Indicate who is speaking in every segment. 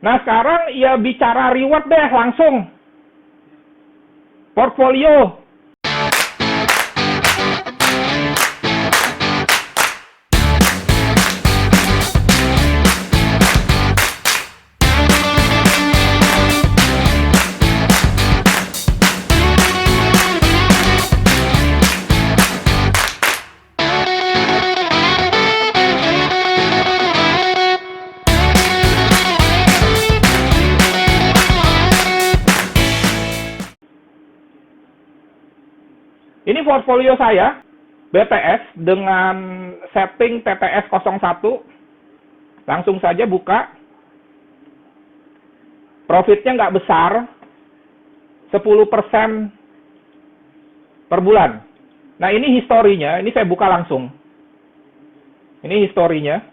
Speaker 1: Nah, sekarang ya bicara reward deh langsung. Portfolio. Ini portfolio saya, BTS dengan setting TTS 01. Langsung saja buka. Profitnya nggak besar, 10% per bulan. Nah, ini historinya, ini saya buka langsung. Ini historinya.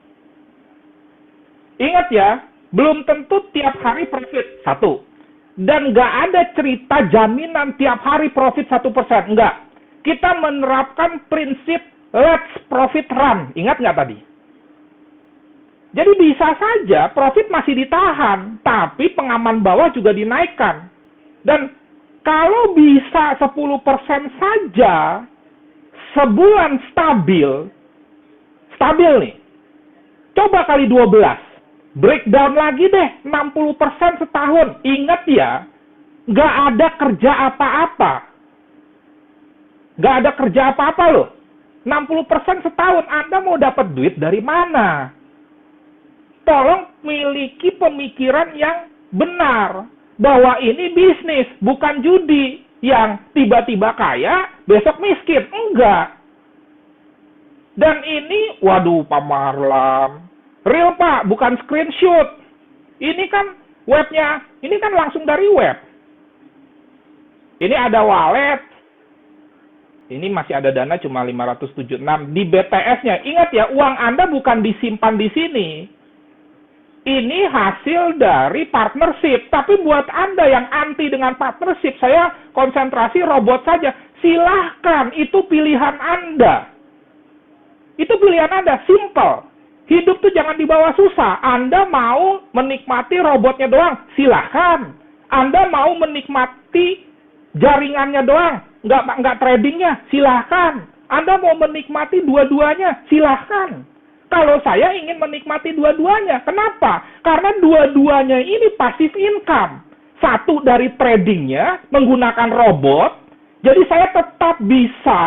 Speaker 1: Ingat ya, belum tentu tiap hari profit, satu. Dan nggak ada cerita jaminan tiap hari profit 1%, enggak. Kita menerapkan prinsip let's profit run. Ingat nggak tadi? Jadi bisa saja profit masih ditahan, tapi pengaman bawah juga dinaikkan. Dan kalau bisa 10% saja, sebulan stabil nih. Coba kali 12. Breakdown lagi deh, 60% setahun. Ingat ya, nggak ada kerja apa-apa. Nggak ada kerja apa-apa loh. 60% setahun, Anda mau dapat duit dari mana? Tolong miliki pemikiran yang benar. Bahwa ini bisnis, bukan judi. Yang tiba-tiba kaya, besok miskin. Enggak. Dan ini, waduh Pak Marlam. Real Pak, bukan screenshot. Ini kan webnya, ini kan langsung dari web. Ini ada wallet. Ini masih ada dana cuma 576 di BTS-nya. Ingat ya, uang Anda bukan disimpan di sini. Ini hasil dari partnership. Tapi buat Anda yang anti dengan partnership, saya konsentrasi robot saja. Silahkan, itu pilihan Anda. Itu pilihan Anda, simple. Hidup tuh jangan dibawa susah. Anda mau menikmati robotnya doang, silahkan. Anda mau menikmati jaringannya doang, nggak tradingnya, silahkan. Anda mau menikmati dua-duanya, silahkan. Kalau saya ingin menikmati dua-duanya, kenapa? Karena dua-duanya ini passive income. Satu dari tradingnya menggunakan robot, jadi saya tetap bisa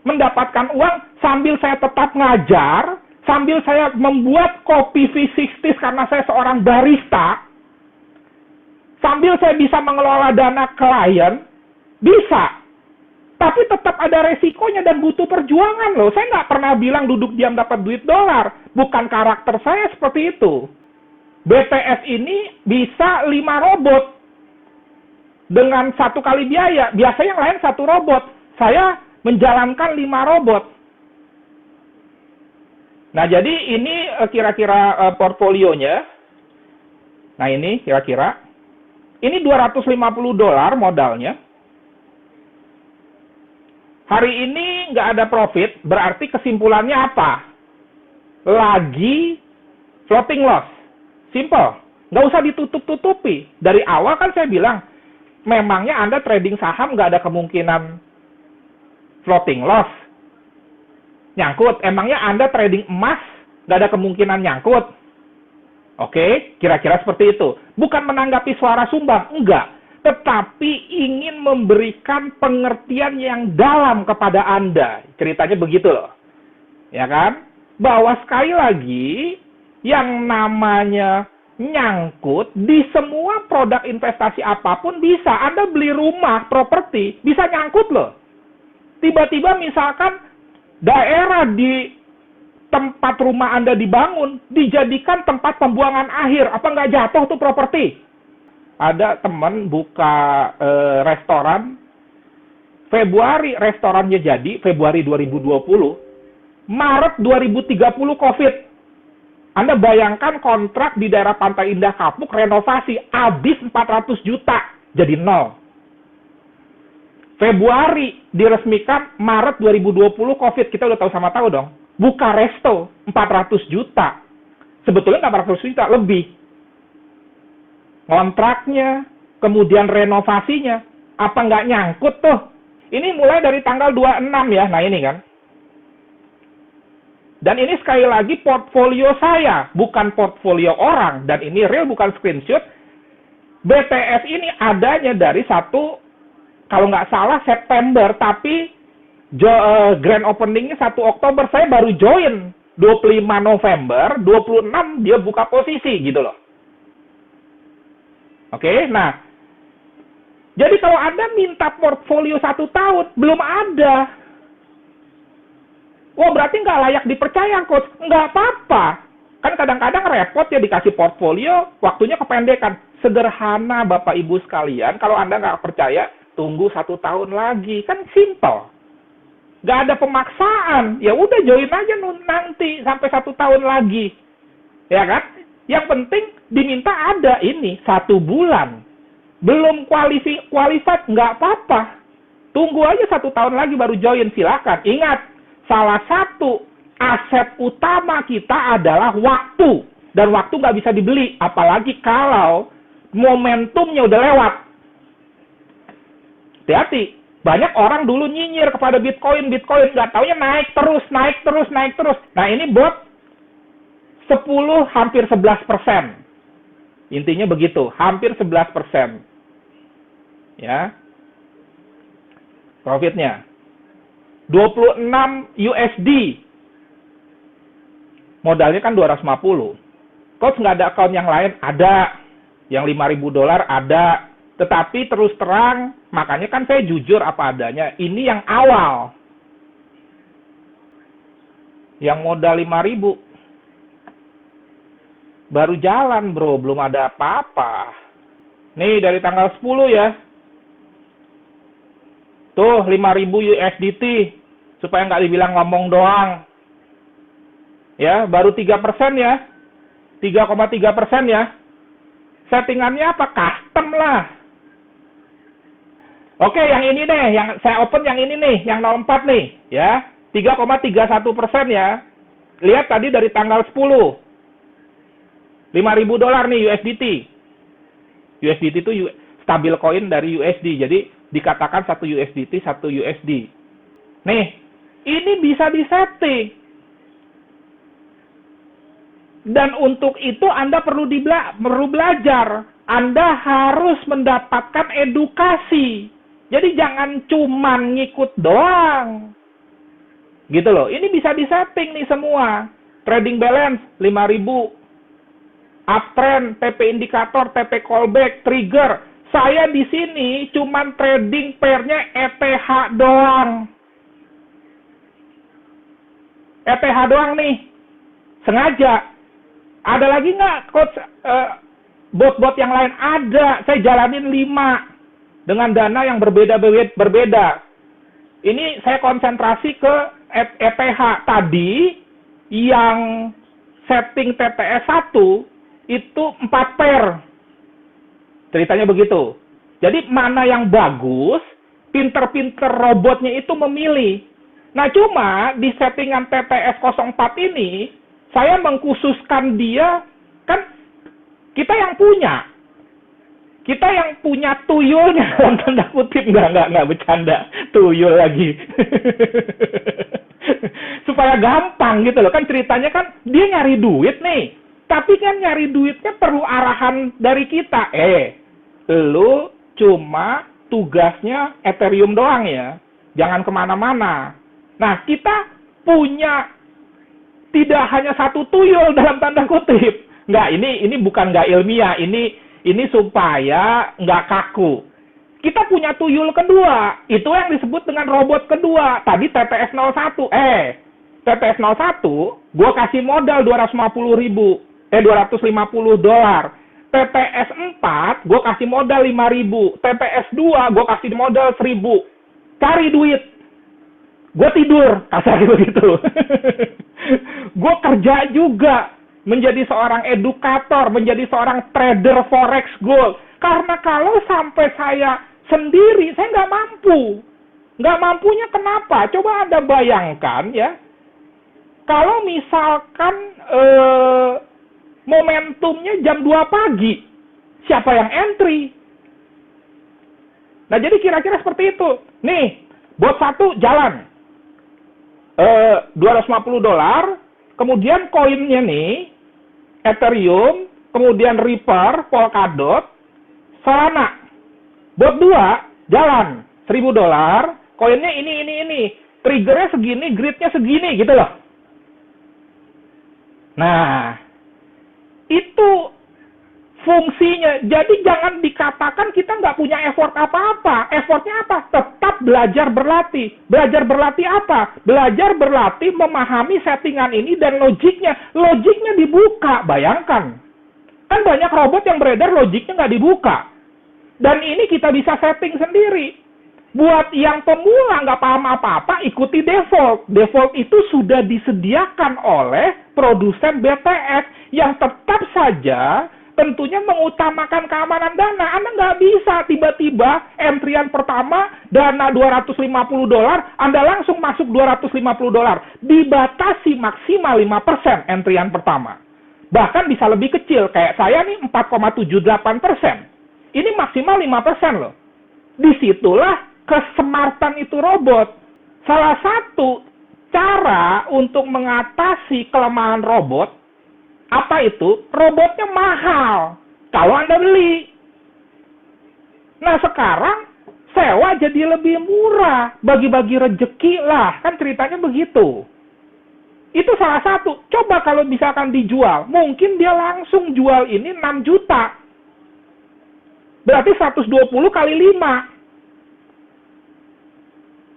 Speaker 1: mendapatkan uang sambil saya tetap ngajar, sambil saya membuat kopi V60 karena saya seorang barista, sambil saya bisa mengelola dana klien, bisa. Tapi tetap ada resikonya dan butuh perjuangan loh. Saya nggak pernah bilang duduk diam dapat duit dolar. Bukan karakter saya seperti itu. BTS ini bisa 5 robot dengan 1 kali biaya. Biasanya yang lain 1 robot. Saya menjalankan 5 robot. Nah, jadi ini kira-kira portfolionya. Nah, ini kira-kira. Ini $250 modalnya. Hari ini nggak ada profit, berarti kesimpulannya apa? Lagi floating loss. Simple. Nggak usah ditutup-tutupi. Dari awal kan saya bilang, memangnya Anda trading saham nggak ada kemungkinan floating loss. Nyangkut. Emangnya Anda trading emas nggak ada kemungkinan nyangkut. Oke, kira-kira seperti itu. Bukan menanggapi suara sumbang, enggak. Tetapi ingin memberikan pengertian yang dalam kepada Anda. Ceritanya begitu loh. Ya kan? Bahwa sekali lagi, yang namanya nyangkut di semua produk investasi apapun bisa. Anda beli rumah, properti, bisa nyangkut loh. Tiba-tiba misalkan daerah di tempat rumah Anda dibangun, dijadikan tempat pembuangan akhir. Apa nggak jatuh tuh properti? Ada teman buka restoran, Februari restorannya jadi, Februari 2020, Maret 2030 COVID. Anda bayangkan kontrak di daerah Pantai Indah Kapuk, renovasi, habis 400 juta, jadi 0. Februari diresmikan, Maret 2020 COVID, kita udah tahu dong. Buka resto, 400 juta. Sebetulnya 400 juta, lebih. kontraknya, kemudian renovasinya. Apa nggak nyangkut tuh? Ini mulai dari tanggal 26 ya. Nah ini kan. Dan ini sekali lagi portfolio saya, bukan portfolio orang. Dan ini real, bukan screenshot. BTS ini adanya dari kalau nggak salah September, tapi grand openingnya 1 Oktober. Saya baru join 25 November, 26 dia buka posisi gitu loh. Oke, nah. Jadi kalau Anda minta portfolio 1 tahun, belum ada. Wah, berarti nggak layak dipercaya, Coach. Nggak apa-apa. Kan kadang-kadang repot ya dikasih portfolio, waktunya kependekan. Sederhana, Bapak Ibu sekalian. Kalau Anda nggak percaya, tunggu 1 tahun lagi. Kan simple. Nggak ada pemaksaan. Ya udah join aja nanti sampai 1 tahun lagi. Ya kan? Yang penting diminta ada ini 1 bulan. Belum qualified, nggak apa-apa. Tunggu aja 1 tahun lagi baru join, silakan. Ingat, salah satu aset utama kita adalah waktu. Dan waktu nggak bisa dibeli, apalagi kalau momentumnya udah lewat. Hati-hati. Banyak orang dulu nyinyir kepada Bitcoin, nggak taunya naik terus. Nah ini bot 10, hampir 11%. Intinya begitu, hampir 11%. Ya. Profitnya 26 USD. Modalnya kan 250. Coach nggak ada account yang lain? Ada. Yang $5.000 ada. Tetapi terus terang, makanya kan saya jujur apa adanya. Ini yang awal. Yang modal 5.000. Baru jalan bro, belum ada apa-apa. Nih dari tanggal 10 ya. Tuh 5.000 USDT. Supaya nggak dibilang ngomong doang. Ya, baru 3% ya. 3,3% ya. Settingannya apa? Custom lah. Oke, yang ini deh. Yang saya open yang ini nih. Yang 04 nih. Ya. 3,31% ya. Lihat tadi dari tanggal 10. $5.000 nih USDT. USDT itu stabil coin dari USD. Jadi dikatakan 1 USDT, 1 USD. Nih, ini bisa disetting. Dan untuk itu Anda perlu belajar. Anda harus mendapatkan edukasi. Jadi jangan cuman ngikut doang. Gitu loh. Ini bisa disetting nih semua. Trading balance 5.000. Uptrend, TP indikator, TP callback, trigger. Saya di sini cuman trading pairnya ETH doang. ETH doang nih. Sengaja. Ada lagi nggak, Coach, bot-bot yang lain? Ada. Saya jalanin 5. Dengan dana yang berbeda. Ini saya konsentrasi ke ETH. Tadi, yang setting TTS 1, itu 4 pair. Ceritanya begitu. Jadi mana yang bagus, pinter-pinter robotnya itu memilih. Nah cuma di settingan TTS 04 ini, saya mengkhususkan dia, kan kita yang punya. Kita yang punya tuyulnya, dalam tanda kutip, nggak bercanda, tuyul lagi. Supaya gampang gitu loh, kan ceritanya kan dia nyari duit nih. Tapi kan nyari duitnya perlu arahan dari kita. Lu cuma tugasnya Ethereum doang ya. Jangan kemana-mana. Nah, kita punya tidak hanya 1 tuyul dalam tanda kutip. Nggak, ini bukan nggak ilmiah. Ini supaya nggak kaku. Kita punya tuyul kedua. Itu yang disebut dengan robot kedua. Tadi TTS 01. TTS 01, gue kasih modal $250. $250. TTS 4, gue kasih modal 5.000. TTS 2, gue kasih modal 1.000. Cari duit. Gue tidur, kasarnya begitu. Gue kerja juga. Menjadi seorang edukator, menjadi seorang trader forex gold. Karena kalau sampai saya sendiri, saya nggak mampu. Nggak mampunya kenapa? Coba Anda bayangkan ya. Kalau misalkan momentumnya jam 2 pagi. siapa yang entry? Nah, jadi kira-kira seperti itu. Nih, bot 1 jalan. $250, kemudian koinnya nih, Ethereum, kemudian Reaper, Polkadot, Solana. Bot 2 jalan. $1.000, koinnya ini. Triggernya segini, gridnya segini, gitu loh. Nah, itu fungsinya. Jadi jangan dikatakan kita nggak punya effort apa-apa. Effortnya apa? Tetap belajar berlatih. Belajar berlatih apa? Belajar berlatih memahami settingan ini dan logiknya. Logiknya dibuka, bayangkan. Kan banyak robot yang beredar logiknya nggak dibuka. Dan ini kita bisa setting sendiri. Buat yang pemula nggak paham apa-apa, ikuti default. Default itu sudah disediakan oleh produsen BTS yang tetap saja tentunya mengutamakan keamanan dana. Anda nggak bisa tiba-tiba entrian pertama dana $250, Anda langsung masuk $250. Dibatasi maksimal 5% entrian pertama. Bahkan bisa lebih kecil, kayak saya nih 4,78%. Ini maksimal 5% loh. Disitulah kesemartan itu robot. Salah satu cara untuk mengatasi kelemahan robot, apa itu? Robotnya mahal kalau Anda beli. Nah, sekarang sewa jadi lebih murah. Bagi-bagi rejeki lah. Kan ceritanya begitu. Itu salah satu. Coba kalau misalkan dijual. Mungkin dia langsung jual ini 6 juta. Berarti 120 kali 5.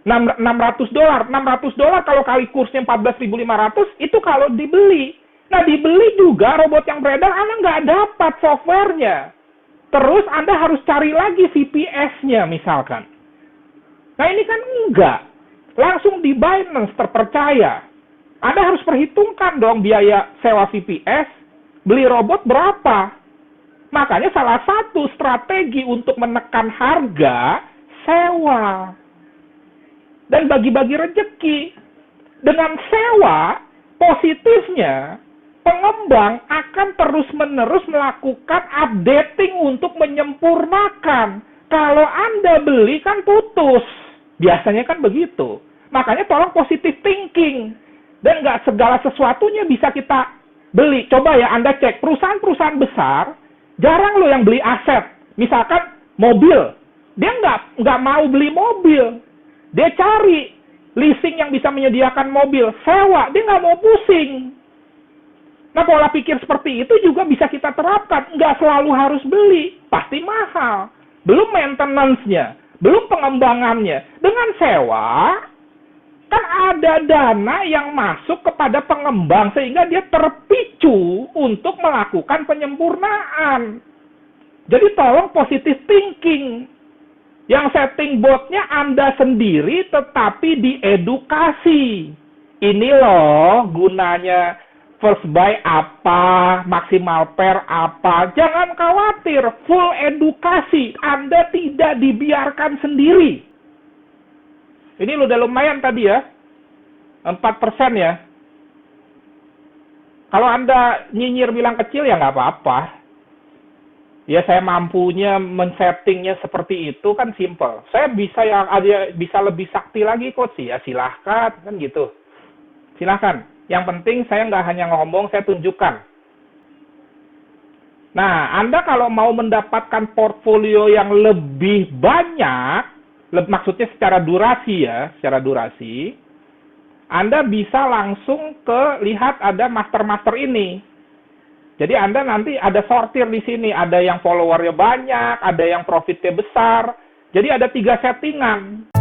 Speaker 1: $600. $600 kalau kali kursnya 14.500, itu kalau dibeli. Nah, dibeli juga robot yang beredar, Anda nggak dapat softwarenya. Terus Anda harus cari lagi VPS-nya misalkan. Nah, ini kan enggak. Langsung di Binance terpercaya. Anda harus perhitungkan dong biaya sewa VPS, beli robot berapa. Makanya salah satu strategi untuk menekan harga, sewa. Dan bagi-bagi rezeki. Dengan sewa, positifnya, pengembang akan terus-menerus melakukan updating untuk menyempurnakan. Kalau Anda beli kan putus. Biasanya kan begitu. Makanya tolong positive thinking. Dan nggak segala sesuatunya bisa kita beli. Coba ya Anda cek, perusahaan-perusahaan besar, jarang loh yang beli aset. Misalkan mobil. Dia nggak mau beli mobil. Dia cari leasing yang bisa menyediakan mobil, sewa, dia nggak mau pusing. Nah, pola pikir seperti itu juga bisa kita terapkan. Nggak selalu harus beli, pasti mahal. Belum maintenance-nya, belum pengembangannya. Dengan sewa, kan ada dana yang masuk kepada pengembang, sehingga dia terpicu untuk melakukan penyempurnaan. Jadi tolong positive thinking. Yang setting botnya Anda sendiri, tetapi diedukasi. Ini loh gunanya first buy apa, maksimal pair apa. Jangan khawatir, full edukasi. Anda tidak dibiarkan sendiri. Ini udah lumayan tadi ya, 4% ya. Kalau Anda nyinyir bilang kecil ya nggak apa-apa. Ya saya mampunya men-settingnya seperti itu kan simple. Saya bisa lebih sakti lagi coach sih ya silahkan kan gitu. Silahkan. Yang penting saya nggak hanya ngomong, saya tunjukkan. Nah, Anda kalau mau mendapatkan portfolio yang lebih banyak, maksudnya secara durasi ya, secara durasi, Anda bisa langsung lihat ada master-master ini. Jadi Anda nanti ada sortir di sini, ada yang followernya banyak, ada yang profitnya besar. Jadi ada 3 settingan.